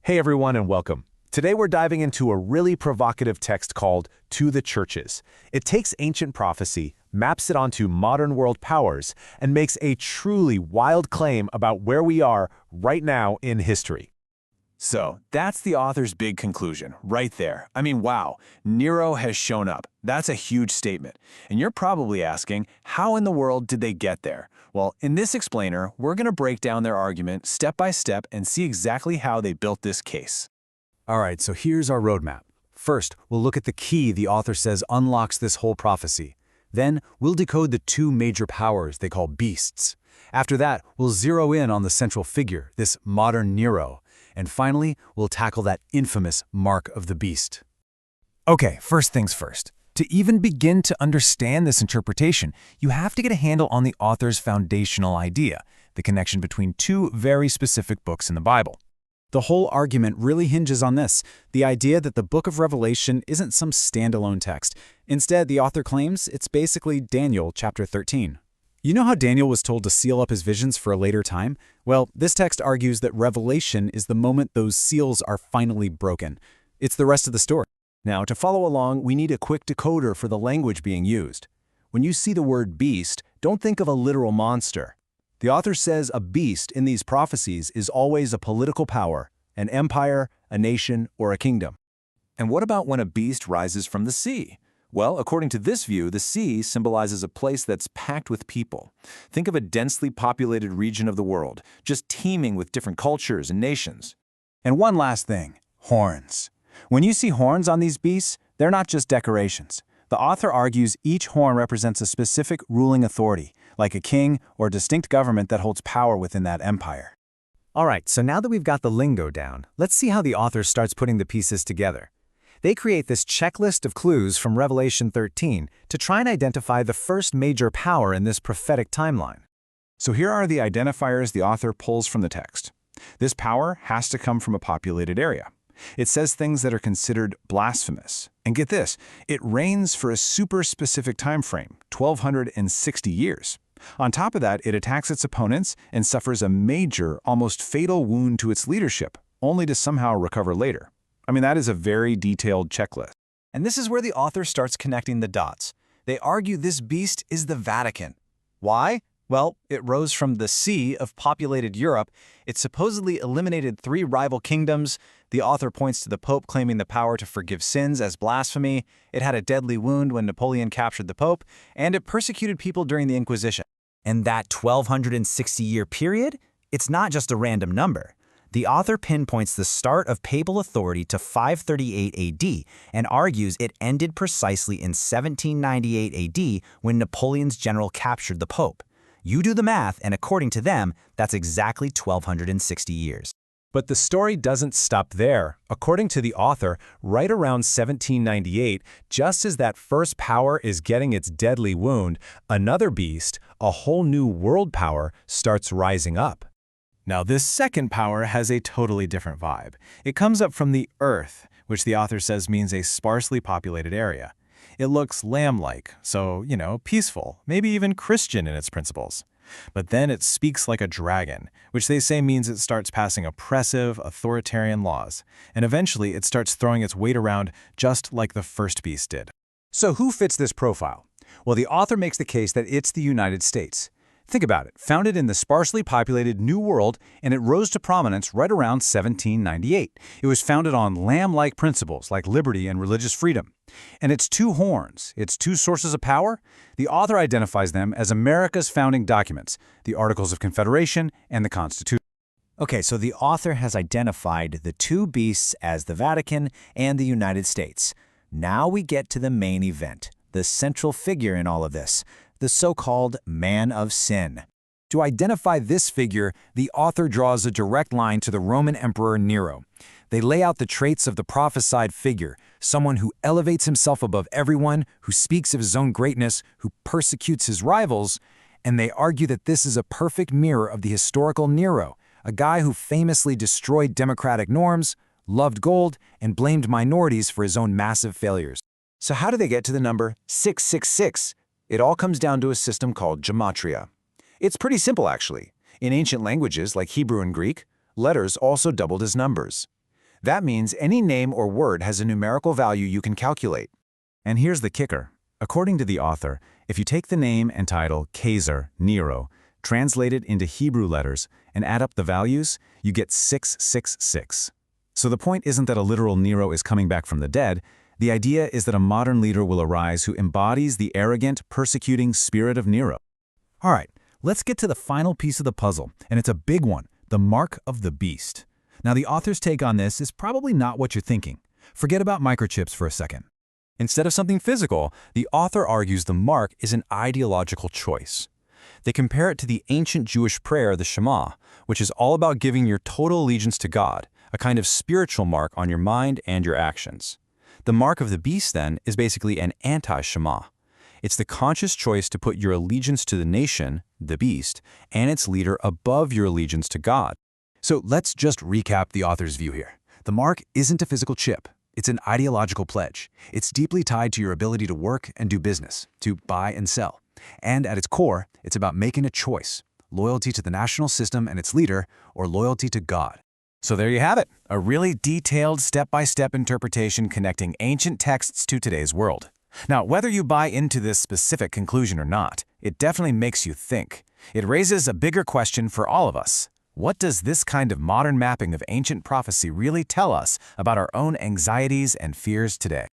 Hey everyone and welcome. Today we're diving into a really provocative text called To the Churches. It takes ancient prophecy, maps it onto modern world powers, and makes a truly wild claim about where we are right now in history. So, that's the author's big conclusion, right there. I mean, wow, Nero has shown up. That's a huge statement. And you're probably asking, how in the world did they get there? Well, in this explainer, we're going to break down their argument step by step and see exactly how they built this case. All right, so here's our roadmap. First, we'll look at the key the author says unlocks this whole prophecy. Then, we'll decode the two major powers they call beasts. After that, we'll zero in on the central figure, this modern Nero. And finally, we'll tackle that infamous mark of the beast. Okay, first things first. To even begin to understand this interpretation, you have to get a handle on the author's foundational idea, the connection between two very specific books in the Bible. The whole argument really hinges on this, the idea that the book of Revelation isn't some standalone text. Instead, the author claims it's basically Daniel chapter 13. You know how Daniel was told to seal up his visions for a later time? Well, this text argues that Revelation is the moment those seals are finally broken. It's the rest of the story. Now, to follow along, we need a quick decoder for the language being used. When you see the word beast, don't think of a literal monster. The author says a beast in these prophecies is always a political power, an empire, a nation, or a kingdom. And what about when a beast rises from the sea? Well, according to this view, the sea symbolizes a place that's packed with people. Think of a densely populated region of the world, just teeming with different cultures and nations. And one last thing, horns. When you see horns on these beasts, they're not just decorations. The author argues each horn represents a specific ruling authority, like a king or a distinct government that holds power within that empire. All right, so now that we've got the lingo down, let's see how the author starts putting the pieces together. They create this checklist of clues from Revelation 13 to try and identify the first major power in this prophetic timeline. So here are the identifiers the author pulls from the text. This power has to come from a populated area. It says things that are considered blasphemous. And get this, it reigns for a super specific time frame, 1260 years. On top of that, it attacks its opponents and suffers a major, almost fatal wound to its leadership, only to somehow recover later. I mean, that is a very detailed checklist. And this is where the author starts connecting the dots. They argue this beast is the Vatican. Why? Well, it rose from the sea of populated Europe. It supposedly eliminated 3 rival kingdoms. The author points to the Pope claiming the power to forgive sins as blasphemy. It had a deadly wound when Napoleon captured the Pope, and it persecuted people during the Inquisition. And that 1260-year period? It's not just a random number. The author pinpoints the start of papal authority to 538 AD and argues it ended precisely in 1798 AD when Napoleon's general captured the Pope. You do the math, and according to them, that's exactly 1260 years. But the story doesn't stop there. According to the author, right around 1798, just as that first power is getting its deadly wound, another beast, a whole new world power, starts rising up. Now, this second power has a totally different vibe. It comes up from the earth, which the author says means a sparsely populated area. It looks lamb-like, so, peaceful, maybe even Christian in its principles. But then it speaks like a dragon, which they say means it starts passing oppressive, authoritarian laws, and eventually it starts throwing its weight around just like the first beast did. So who fits this profile? Well, the author makes the case that it's the United States. Think about it, founded in the sparsely populated New World, and it rose to prominence right around 1798. It was founded on lamb-like principles like liberty and religious freedom. And its 2 horns, its 2 sources of power, the author identifies them as America's founding documents, the Articles of Confederation and the Constitution. Okay, so the author has identified the 2 beasts as the Vatican and the United States. Now we get to the main event, the central figure in all of this, the so-called man of sin. To identify this figure, the author draws a direct line to the Roman Emperor Nero. They lay out the traits of the prophesied figure, someone who elevates himself above everyone, who speaks of his own greatness, who persecutes his rivals, and they argue that this is a perfect mirror of the historical Nero, a guy who famously destroyed democratic norms, loved gold, and blamed minorities for his own massive failures. So how do they get to the number 666? It all comes down to a system called gematria. It's pretty simple, actually. In ancient languages like Hebrew and Greek, letters also doubled as numbers. That means any name or word has a numerical value you can calculate. And here's the kicker. According to the author, if you take the name and title Kaiser, Nero, translate it into Hebrew letters, and add up the values, you get 666. So the point isn't that a literal Nero is coming back from the dead. The idea is that a modern leader will arise who embodies the arrogant, persecuting spirit of Nero. All right, let's get to the final piece of the puzzle, and it's a big one, the mark of the beast. Now, the author's take on this is probably not what you're thinking. Forget about microchips for a second. Instead of something physical, the author argues the mark is an ideological choice. They compare it to the ancient Jewish prayer, the Shema, which is all about giving your total allegiance to God, a kind of spiritual mark on your mind and your actions. The mark of the beast, then, is basically an anti-Shema. It's the conscious choice to put your allegiance to the nation, the beast, and its leader above your allegiance to God. So let's just recap the author's view here. The mark isn't a physical chip. It's an ideological pledge. It's deeply tied to your ability to work and do business, to buy and sell. And at its core, it's about making a choice, loyalty to the national system and its leader, or loyalty to God. So there you have it, a really detailed step-by-step interpretation connecting ancient texts to today's world. Now, whether you buy into this specific conclusion or not, it definitely makes you think. It raises a bigger question for all of us. What does this kind of modern mapping of ancient prophecy really tell us about our own anxieties and fears today?